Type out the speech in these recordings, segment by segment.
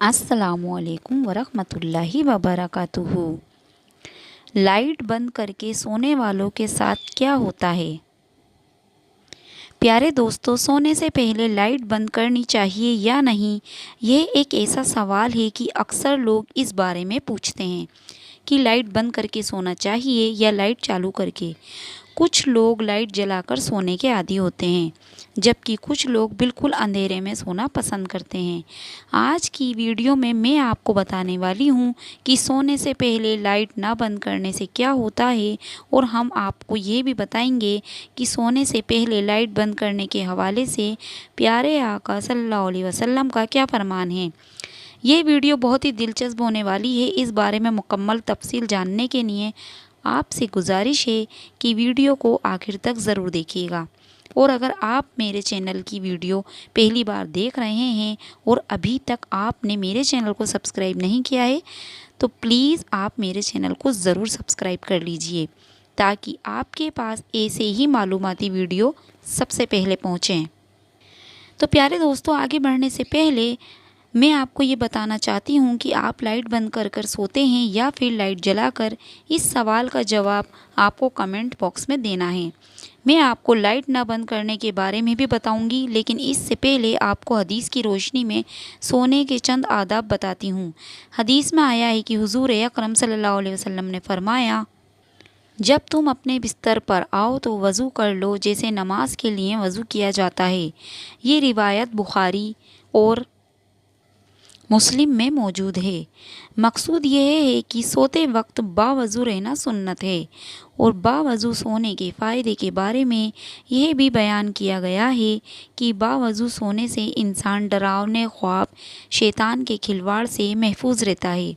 अस्सलामु अलैकुम वरहमतुल्लाहि वबरकातुहू। लाइट बंद करके सोने वालों के साथ क्या होता है? प्यारे दोस्तों, सोने से पहले लाइट बंद करनी चाहिए या नहीं, यह एक ऐसा सवाल है कि अक्सर लोग इस बारे में पूछते हैं कि लाइट बंद करके सोना चाहिए या लाइट चालू करके। कुछ लोग लाइट जलाकर सोने के आदी होते हैं, जबकि कुछ लोग बिल्कुल अंधेरे में सोना पसंद करते हैं। आज की वीडियो में मैं आपको बताने वाली हूँ कि सोने से पहले लाइट ना बंद करने से क्या होता है, और हम आपको ये भी बताएंगे कि सोने से पहले लाइट बंद करने के हवाले से प्यारे आका सल्लल्लाहु अलैहि वसल्लम का क्या फरमान है। ये वीडियो बहुत ही दिलचस्प होने वाली है। इस बारे में मुकम्मल तफसील जानने के लिए आपसे गुजारिश है कि वीडियो को आखिर तक ज़रूर देखिएगा। और अगर आप मेरे चैनल की वीडियो पहली बार देख रहे हैं और अभी तक आपने मेरे चैनल को सब्सक्राइब नहीं किया है, तो प्लीज़ आप मेरे चैनल को ज़रूर सब्सक्राइब कर लीजिए, ताकि आपके पास ऐसे ही मालूमाती वीडियो सबसे पहले पहुँचें। तो प्यारे दोस्तों, आगे बढ़ने से पहले मैं आपको ये बताना चाहती हूँ कि आप लाइट बंद कर सोते हैं या फिर लाइट जलाकर। इस सवाल का जवाब आपको कमेंट बॉक्स में देना है। मैं आपको लाइट ना बंद करने के बारे में भी बताऊंगी, लेकिन इससे पहले आपको हदीस की रोशनी में सोने के चंद आदाब बताती हूँ। हदीस में आया है कि हुजूर अकरम सल्लल्लाहु अलैहि वसल्लम ने फरमाया, जब तुम अपने बिस्तर पर आओ तो वज़ू कर लो जैसे नमाज के लिए वज़ू किया जाता है। ये रिवायत बुखारी और मुस्लिम में मौजूद है। मकसूद यह है कि सोते वक्त बावज़ू रहना सुन्नत है, और बावज़ू सोने के फ़ायदे के बारे में यह भी बयान किया गया है कि बावज़ू सोने से इंसान डरावने ख्वाब, शैतान के खिलवाड़ से महफूज रहता है।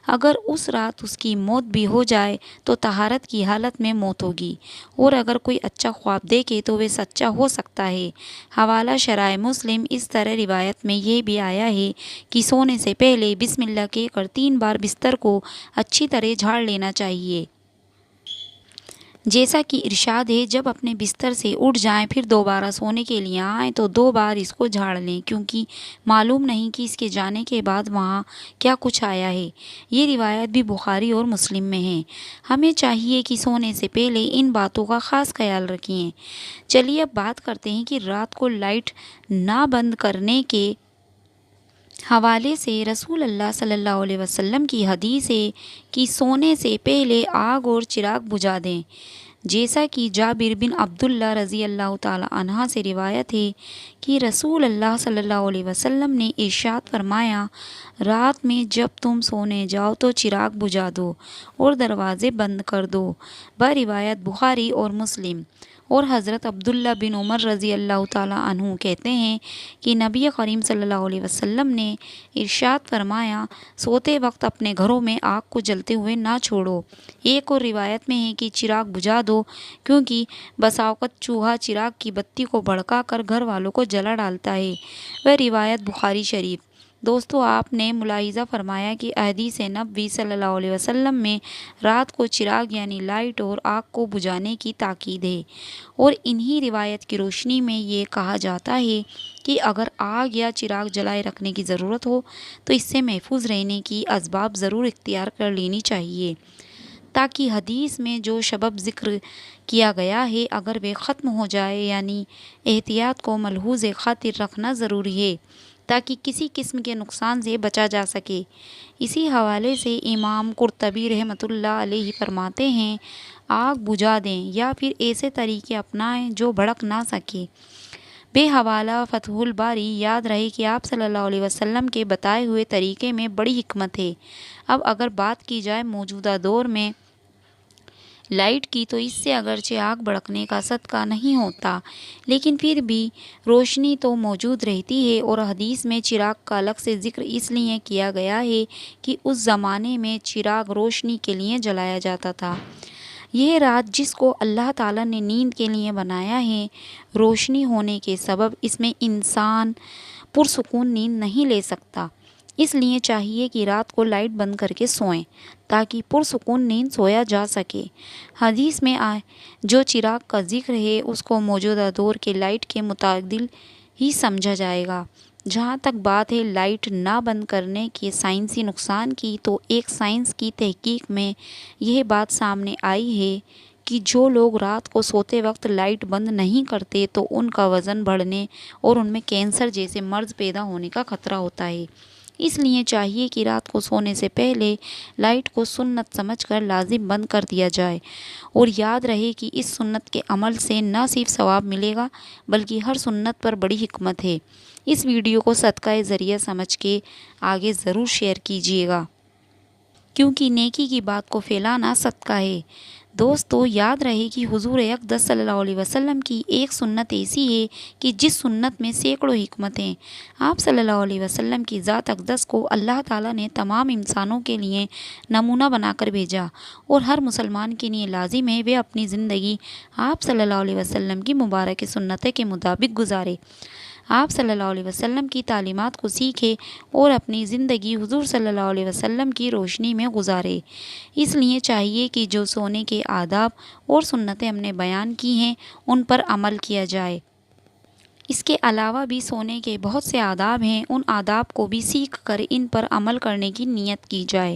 अगर उस रात उसकी मौत भी हो जाए तो तहारत की हालत में मौत होगी, और अगर कोई अच्छा ख्वाब देखे तो वे सच्चा हो सकता है। हवाला शराय मुस्लिम। इस तरह रिवायत में ये भी आया है कि सोने से पहले बिस्मिल्लाह कहकर 3 बार बिस्तर को अच्छी तरह झाड़ लेना चाहिए। जैसा कि इरशाद है, जब अपने बिस्तर से उठ जाएं फिर दोबारा सोने के लिए आएँ तो 2 बार इसको झाड़ लें, क्योंकि मालूम नहीं कि इसके जाने के बाद वहाँ क्या कुछ आया है। ये रिवायत भी बुखारी और मुस्लिम में है। हमें चाहिए कि सोने से पहले इन बातों का ख़ास ख्याल रखें। चलिए अब बात करते हैं कि रात को लाइट ना बंद करने के हवाले से रसूल अल्लाह सल्लल्लाहु अलैहि वसल्लम की हदीस है कि सोने से पहले आग और चिराग बुझा दें। जैसा कि जाबिर बिन अब्दुल्ला रज़ी अल्लाह ताला अन्हा से रिवायत है कि रसूल अल्लाह सल्लल्लाहु अलैहि वसल्लम ने इरशाद फरमाया, रात में जब तुम सोने जाओ तो चिराग बुझा दो और दरवाज़े बंद कर दो। रिवायत बुखारी और मुस्लिम। और हज़रत अब्दुल्ला बिन उमर रज़ी अल्लाह ताला अन्हु कहते हैं कि नबी करीम सल्लल्लाहु अलैहि वसल्लम ने इरशाद फरमाया, सोते वक्त अपने घरों में आग को जलते हुए ना छोड़ो। एक और रिवायत में है कि चिराग बुझा दो, क्योंकि बसावकत चूहा चिराग की बत्ती को भड़का कर घर वालों को जला डालता है। वह रिवायत बुखारी शरीफ। दोस्तों, आपने मुलाहिज़ा फरमाया कि अहदीस नबवी सल्लल्लाहु अलैहि वसल्लम में रात को चिराग यानी लाइट और आग को बुझाने की ताकीद है, और इन्हीं रिवायत की रोशनी में ये कहा जाता है कि अगर आग या चिराग जलाए रखने की ज़रूरत हो तो इससे महफूज रहने की असबाब ज़रूर इख्तियार कर लेनी चाहिए, ताकि हदीस में जो सबब ज़िक्र किया गया है अगर वे ख़त्म हो जाए, यानी एहतियात को मलहूज़ खातिर रखना ज़रूरी है ताकि किसी किस्म के नुकसान से बचा जा सके। इसी हवाले से इमाम कुर्तबी रहमतुल्लाह अलैहि फरमाते हैं, आग बुझा दें या फिर ऐसे तरीके अपनाएं जो भड़क ना सके। बेहवाला फतहुल बारी। याद रहे कि आप सल्लल्लाहु अलैहि वसल्लम के बताए हुए तरीके में बड़ी हिकमत है। अब अगर बात की जाए मौजूदा दौर में लाइट की, तो इससे अगरचे आग भड़कने का सदका नहीं होता, लेकिन फिर भी रोशनी तो मौजूद रहती है। और हदीस में चिराग का अलग से ज़िक्र इसलिए किया गया है कि उस ज़माने में चिराग रोशनी के लिए जलाया जाता था। यह रात जिसको अल्लाह ताला ने नींद के लिए बनाया है, रोशनी होने के सबब इसमें इंसान पुरसुकून नींद नहीं ले सकता। इसलिए चाहिए कि रात को लाइट बंद करके सोएं, ताकि पुरसुकून नींद सोया जा सके। हदीस में आए जो चिराग का जिक्र है उसको मौजूदा दौर के लाइट के मुतादिल ही समझा जाएगा। جہاں تک بات ہے لائٹ نہ بند کرنے کے سائنسی نقصان کی، تو ایک سائنس کی تحقیق میں یہ بات سامنے آئی ہے کہ جو لوگ رات کو سوتے وقت لائٹ بند نہیں کرتے تو ان کا وزن بڑھنے اور ان میں کینسر جیسے مرض پیدا ہونے کا خطرہ ہوتا ہے۔ اس لیے چاہیے کہ رات کو سونے سے پہلے لائٹ کو سنت سمجھ کر لازم بند کر دیا جائے، اور یاد رہے کہ اس سنت کے عمل سے نہ صرف ثواب ملے گا بلکہ ہر سنت پر بڑی حکمت ہے۔ اس ویڈیو کو صدقہ ذریعہ سمجھ کے آگے ضرور شیئر کیجیے گا، کیونکہ نیکی کی بات کو پھیلانا صدقہ ہے۔ دوستو، یاد رہے کہ حضور اقدس صلی اللہ علیہ وسلم کی ایک سنت ایسی ہے کہ جس سنت میں سینکڑوں حکمت ہیں۔ آپ صلی اللہ علیہ وسلم کی ذات اقدس کو اللہ تعالیٰ نے تمام انسانوں کے لیے نمونہ بنا کر بھیجا، اور ہر مسلمان کے لیے لازم ہے وہ اپنی زندگی آپ صلی اللہ علیہ وسلم کی مبارک سنتیں کے مطابق گزارے، آپ صلی اللہ علیہ وسلم کی تعلیمات کو سیکھے اور اپنی زندگی حضور صلی اللہ علیہ وسلم کی روشنی میں گزارے۔ اس لیے چاہیے کہ جو سونے کے آداب اور سنتیں ہم نے بیان کی ہیں ان پر عمل کیا جائے۔ اس کے علاوہ بھی سونے کے بہت سے آداب ہیں، ان آداب کو بھی سیکھ کر ان پر عمل کرنے کی نیت کی جائے۔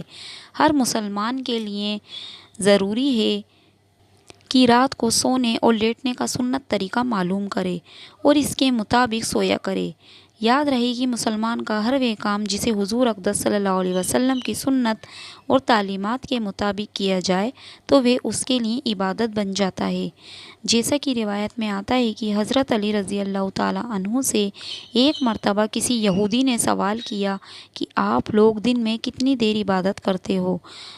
ہر مسلمان کے لیے ضروری ہے کہ رات کو سونے اور لیٹنے کا سنت طریقہ معلوم کرے اور اس کے مطابق سویا کرے۔ یاد رہے کہ مسلمان کا ہر وہ کام جسے حضور اقدس صلی اللہ علیہ وسلم کی سنت اور تعلیمات کے مطابق کیا جائے تو وہ اس کے لیے عبادت بن جاتا ہے۔ جیسا کہ روایت میں آتا ہے کہ حضرت علی رضی اللہ تعالیٰ عنہ سے ایک مرتبہ کسی یہودی نے سوال کیا کہ آپ لوگ دن میں کتنی دیر عبادت کرتے ہو؟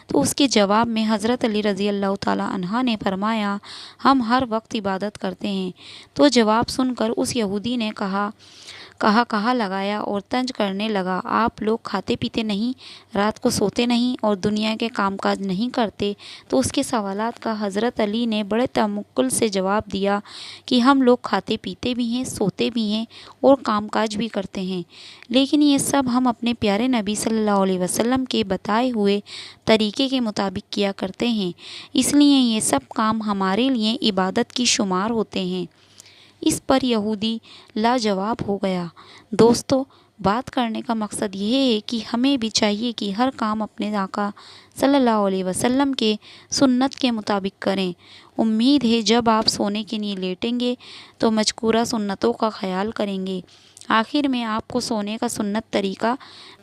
تو اس کے جواب میں حضرت علی رضی اللہ تعالیٰ عنہ نے فرمایا، ہم ہر وقت عبادت کرتے ہیں۔ تو جواب سن کر اس یہودی نے کہا لگایا اور طنز کرنے لگا، آپ لوگ کھاتے پیتے نہیں، رات کو سوتے نہیں اور دنیا کے کام کاج نہیں کرتے؟ تو اس کے سوالات کا حضرت علی نے بڑے تمکن سے جواب دیا کہ ہم لوگ کھاتے پیتے بھی ہیں، سوتے بھی ہیں اور کام کاج بھی کرتے ہیں، لیکن یہ سب ہم اپنے پیارے نبی صلی اللہ علیہ وسلم کے بتائے ہوئے طریقے کے مطابق کیا کرتے ہیں، اس لیے یہ سب کام ہمارے لیے عبادت کی شمار ہوتے ہیں۔ اس پر یہودی لاجواب ہو گیا۔ دوستو، بات کرنے کا مقصد یہ ہے کہ ہمیں بھی چاہیے کہ ہر کام اپنے آقا صلی اللہ علیہ وسلم کے سنت کے مطابق کریں۔ امید ہے جب آپ سونے کے لیے لیٹیں گے تو مذکورہ سنتوں کا خیال کریں گے۔ آخر میں آپ کو سونے کا سنت طریقہ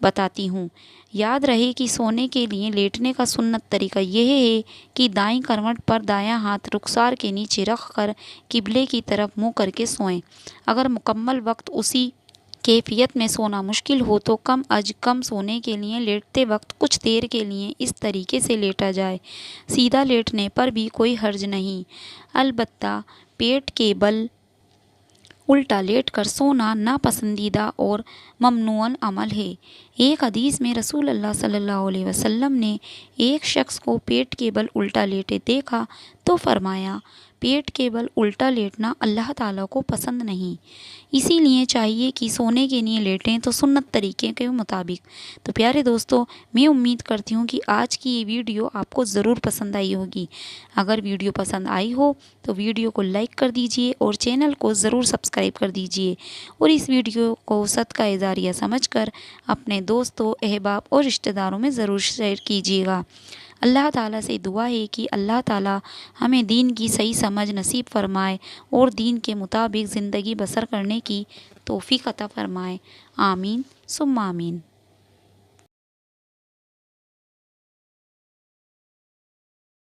بتاتی ہوں۔ یاد رہے کہ سونے کے لیے لیٹنے کا سنت طریقہ یہ ہے کہ دائیں کروٹ پر دایاں ہاتھ رخسار کے نیچے رکھ کر قبلے کی طرف منہ کر کے سوئیں۔ اگر مکمل وقت اسی کیفیت میں سونا مشکل ہو تو کم از کم سونے کے لیے لیٹتے وقت کچھ دیر کے لیے اس طریقے سے لیٹا جائے۔ سیدھا لیٹنے پر بھی کوئی حرج نہیں، البتہ پیٹ کے بل الٹا لیٹ کر سونا ناپسندیدہ اور ممنوع عمل ہے۔ ایک حدیث میں رسول اللہ صلی اللہ علیہ وسلم نے ایک شخص کو پیٹ کے بل الٹا لیٹے دیکھا تو فرمایا، پیٹ کے بل الٹا لیٹنا اللہ تعالیٰ کو پسند نہیں، اسی لیے چاہیے کہ سونے کے لیے لیٹیں تو سنت طریقے کے مطابق۔ تو پیارے دوستو، میں امید کرتی ہوں کہ آج کی یہ ویڈیو آپ کو ضرور پسند آئی ہوگی۔ اگر ویڈیو پسند آئی ہو تو ویڈیو کو لائک کر دیجئے اور چینل کو ضرور سبسکرائب کر دیجئے، اور اس ویڈیو کو صدقہ جاریہ سمجھ کر اپنے دوستوں، احباب اور رشتہ داروں میں ضرور شیئر کیجیے گا۔ اللہ تعالیٰ سے دعا ہے کہ اللہ تعالیٰ ہمیں دین کی صحیح سمجھ نصیب فرمائے اور دین کے مطابق زندگی بسر کرنے کی توفیق عطا فرمائے۔ آمین ثم آمین۔